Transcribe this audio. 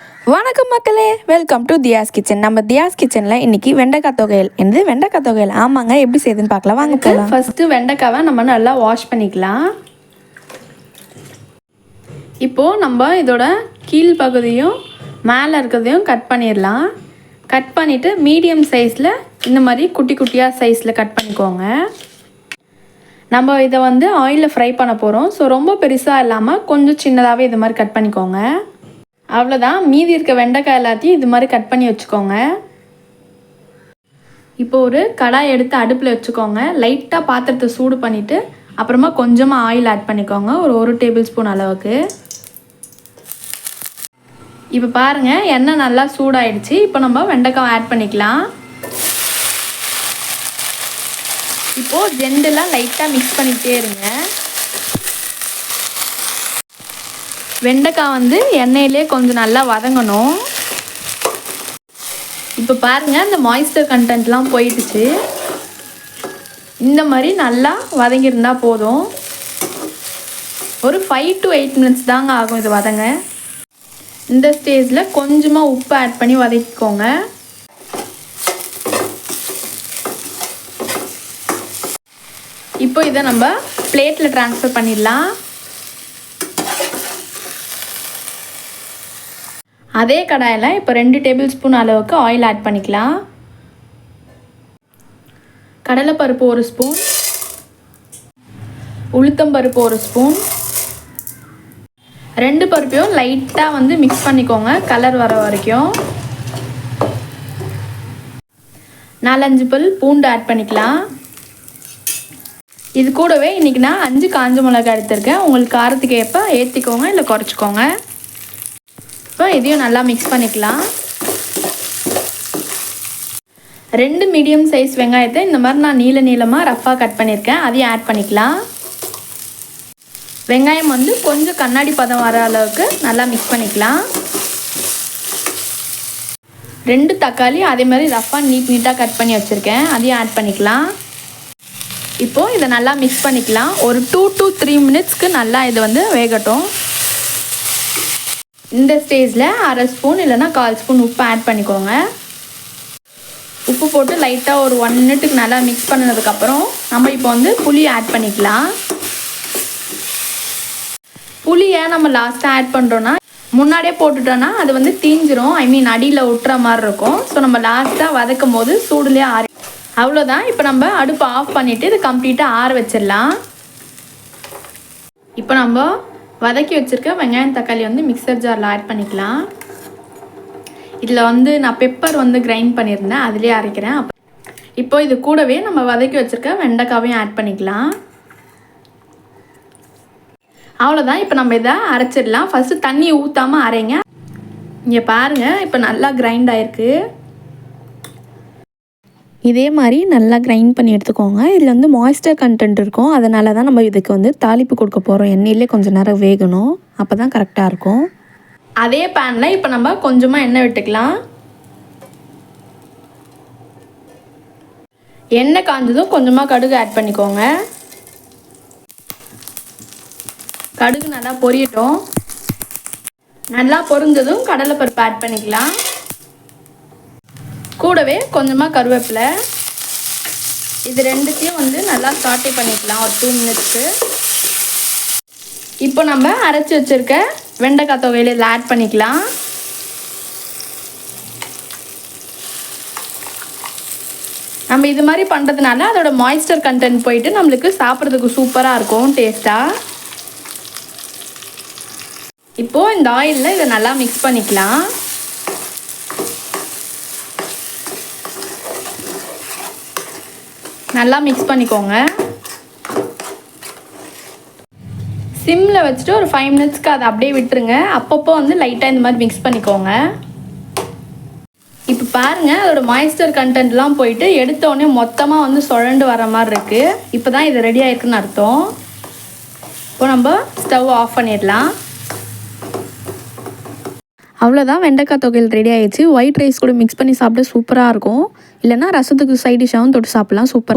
வணக்கம் மக்களே, welcome to தியாஸ் kitchen. நம்ம தியாஸ் கிச்சனில் இன்றைக்கி வெண்டைக்காய் தொகையல். என்னது வெண்டைக்காய் தொகையல்? ஆமாங்க, எப்படி செய்யுதுன்னு பார்க்கலாம் வாங்க போகலாம். ஃபஸ்ட்டு வெண்டைக்காவை நம்ம நல்லா வாஷ் பண்ணிக்கலாம். இப்போது நம்ம இதோட கீழ் பகுதியும் மேலே இருக்கிறதையும் கட் பண்ணிடலாம். கட் பண்ணிவிட்டு மீடியம் சைஸில் இந்த மாதிரி குட்டி குட்டியாக சைஸில் கட் பண்ணிக்கோங்க. நம்ம இதை வந்து ஆயிலில் ஃப்ரை பண்ண போகிறோம். ஸோ ரொம்ப பெருசாக இல்லாமல் கொஞ்சம் சின்னதாகவே இது மாதிரி கட் பண்ணிக்கோங்க. அவ்வளோதான். மீதி இருக்க வெண்டைக்காய் எல்லாத்தையும் இது மாதிரி கட் பண்ணி வச்சுக்கோங்க. இப்போ ஒரு கடாய் எடுத்து அடுப்பில் வச்சுக்கோங்க. லைட்டாக பாத்திரத்தை சூடு பண்ணிவிட்டு அப்புறமா கொஞ்சமாக ஆயில் ஆட் பண்ணிக்கோங்க, ஒரு டேபிள் ஸ்பூன் அளவுக்கு. இப்போ பாருங்கள், எண்ணெய் நல்லா சூடாயிடுச்சு. இப்போ நம்ம வெண்டைக்காய் ஆட் பண்ணிக்கலாம். இப்போது ஜெண்டெல்லாம் லைட்டாக மிக்ஸ் பண்ணிக்கிட்டே இருங்க. வெண்டைக்காய் வந்து எண்ணெயிலே கொஞ்சம் நல்லா வதங்கணும். இப்போ பாருங்கள், இந்த மாய்ஸ்டர் கண்டென்ட்லாம் போயிடுச்சு. இந்த மாதிரி நல்லா வதங்கியிருந்தால் போதும். ஒரு 5 to 8 மினிட்ஸ் தாங்க ஆகும் இது வதங்க. இந்த ஸ்டேஜில் கொஞ்சமாக உப்பு ஆட் பண்ணி வதக்கிக்கோங்க. இப்போ இதை நம்ம பிளேட்டில் ட்ரான்ஸ்ஃபர் பண்ணிடலாம். அதே கடாயில் இப்போ 2 டேபிள் ஸ்பூன் அளவுக்கு ஆயில் ஆட் பண்ணிக்கலாம். கடலைப்பருப்பு 1 ஸ்பூன், உளுத்தம்பருப்பு 1 ஸ்பூன். 2 பருப்பையும் லைட்டாக வந்து மிக்ஸ் பண்ணிக்கோங்க, கலர் வர வரைக்கும். 4-5 பல் பூண்டு ஆட் பண்ணிக்கலாம். இது கூடவே இன்றைக்கி நான் 5 காஞ்ச மிளகாய் எடுத்திருக்கேன். உங்களுக்கு காரத்துக்கு ஏற்ப ஏற்றிக்கோங்க, இல்லை குறைச்சிக்கோங்க. இப்போ இதையும் நல்லா மிக்ஸ் பண்ணிக்கலாம். 2 மீடியம் சைஸ் வெங்காயத்தை இந்த மாதிரி நான் நீளமாக ரஃப்பாக கட் பண்ணியிருக்கேன், அதையும் ஆட் பண்ணிக்கலாம். வெங்காயம் வந்து கொஞ்சம் கண்ணாடி பதம் வர அளவுக்கு நல்லா மிக்ஸ் பண்ணிக்கலாம். 2 தக்காளி அதே மாதிரி ரஃப்பாக நீட்டாக கட் பண்ணி வச்சுருக்கேன், அதையும் ஆட் பண்ணிக்கலாம். இப்போது இதை நல்லா மிக்ஸ் பண்ணிக்கலாம். ஒரு 2 to 3 மினிட்ஸ்க்கு நல்லா இது வந்து வேகட்டும். இந்த ஸ்டேஜில் 1/2 ஸ்பூன் இல்லைனா 1/4 ஸ்பூன் உப்பு ஆட் பண்ணிக்கோங்க. உப்பு போட்டு லைட்டாக ஒரு 1 மினிட்டுக்கு நல்லா மிக்ஸ் பண்ணினதுக்கப்புறம் நம்ம இப்போ வந்து புளி ஆட் பண்ணிக்கலாம். புளியை நம்ம லாஸ்ட்டாக ஆட் பண்ணுறோன்னா, முன்னாடியே போட்டுட்டோன்னா அது வந்து தீஞ்சிரும், அடியில் ஒட்டுற மாதிரி இருக்கும். ஸோ நம்ம லாஸ்ட்டாக வதக்கும் போது சூடுலேயே ஆறி. அவ்வளோதான். இப்போ நம்ம அடுப்பை ஆஃப் பண்ணிவிட்டு இது கம்ப்ளீட்டாக ஆற வச்சிடலாம். இப்போ நம்ம வதக்கி வச்சுருக்க வெங்காயம் தக்காளி வந்து மிக்சர் ஜாரில் ஆட் பண்ணிக்கலாம். இதில் வந்து நான் பெப்பர் வந்து கிரைண்ட் பண்ணியிருந்தேன், அதிலே அரைக்கிறேன். இப்போ இது கூடவே நம்ம வதக்கி வச்சுருக்க வெண்டைக்காவையும் ஆட் பண்ணிக்கலாம். அவ்வளோதான். இப்போ நம்ம இதை அரைச்சிடலாம். ஃபஸ்ட்டு தண்ணி ஊற்றாமல் அரைங்க. இங்கே பாருங்கள், இப்போ நல்லா கிரைண்ட் ஆகிருக்கு. இதே மாதிரி நல்லா கிரைண்ட் பண்ணி எடுத்துக்கோங்க. இதில் வந்து மாய்ஸ்டர் கண்டென்ட் இருக்கும், அதனால தான் நம்ம இதுக்கு வந்து தாளிப்பு கொடுக்க போகிறோம். எண்ணெயிலே கொஞ்சம் நேரம் வேகணும், அப்போ தான் கரெக்டாக இருக்கும். அதே பேனில் இப்போ நம்ம கொஞ்சமாக எண்ணெய் விட்டுக்கலாம். எண்ணெய் காஞ்சதும் கொஞ்சமாக கடுகு ஆட் பண்ணிக்கோங்க. கடுகு நல்லா பொரியட்டும். நல்லா பொரிஞ்சதும் கடலைப்பருப்பு ஆட் பண்ணிக்கலாம். கூடவே கொஞ்சமாக கருவேப்பிலை. இது ரெண்டுத்தையும் வந்து நல்லா சாட்டே பண்ணிக்கலாம் ஒரு 2 மினிட்ஸ்க்கு. இப்போ நம்ம அரைச்சி வச்சுருக்க வெண்டைக்காய் தொகையில் இதில் ஆட் பண்ணிக்கலாம். நம்ம இது மாதிரி பண்ணுறதுனால அதோட மாய்ஸ்டர் கண்டென்ட் போயிட்டு நம்மளுக்கு சாப்பிட்றதுக்கு சூப்பராக இருக்கும், டேஸ்ட்டாக. இப்போது இந்த ஆயிலில் இதை நல்லா மிக்ஸ் பண்ணிக்கலாம். நல்லா மிக்ஸ் பண்ணிக்கோங்க. சிம்மில் வச்சுட்டு ஒரு 5 மினிட்ஸ்க்கு அதை அப்படியே விட்டுருங்க. அப்பப்போ வந்து லைட்டாக இந்த மாதிரி மிக்ஸ் பண்ணிக்கோங்க. இப்போ பாருங்கள், அதோடய மாய்ஸ்டர் கண்டென்ட்லாம் போயிட்டு எடுத்தோடனே மொத்தமாக வந்து சுழண்டு வர மாதிரி இருக்குது. இப்போ தான் இது ரெடி ஆகிருக்குன்னு அர்த்தம். இப்போ நம்ம ஸ்டவ் ஆஃப் பண்ணிடலாம். அவ்வளோதான், வெண்டைக்காய் தொகையில் ரெடி ஆகிடுச்சு. ஒயிட் ரைஸ் கூட மிக்ஸ் பண்ணி சாப்பிட சூப்பராக இருக்கும். இல்லைனா ரசத்துக்கு சைட் டிஷ்ஷாகவும் தொட்டு சாப்பிட்லாம், சூப்பர்.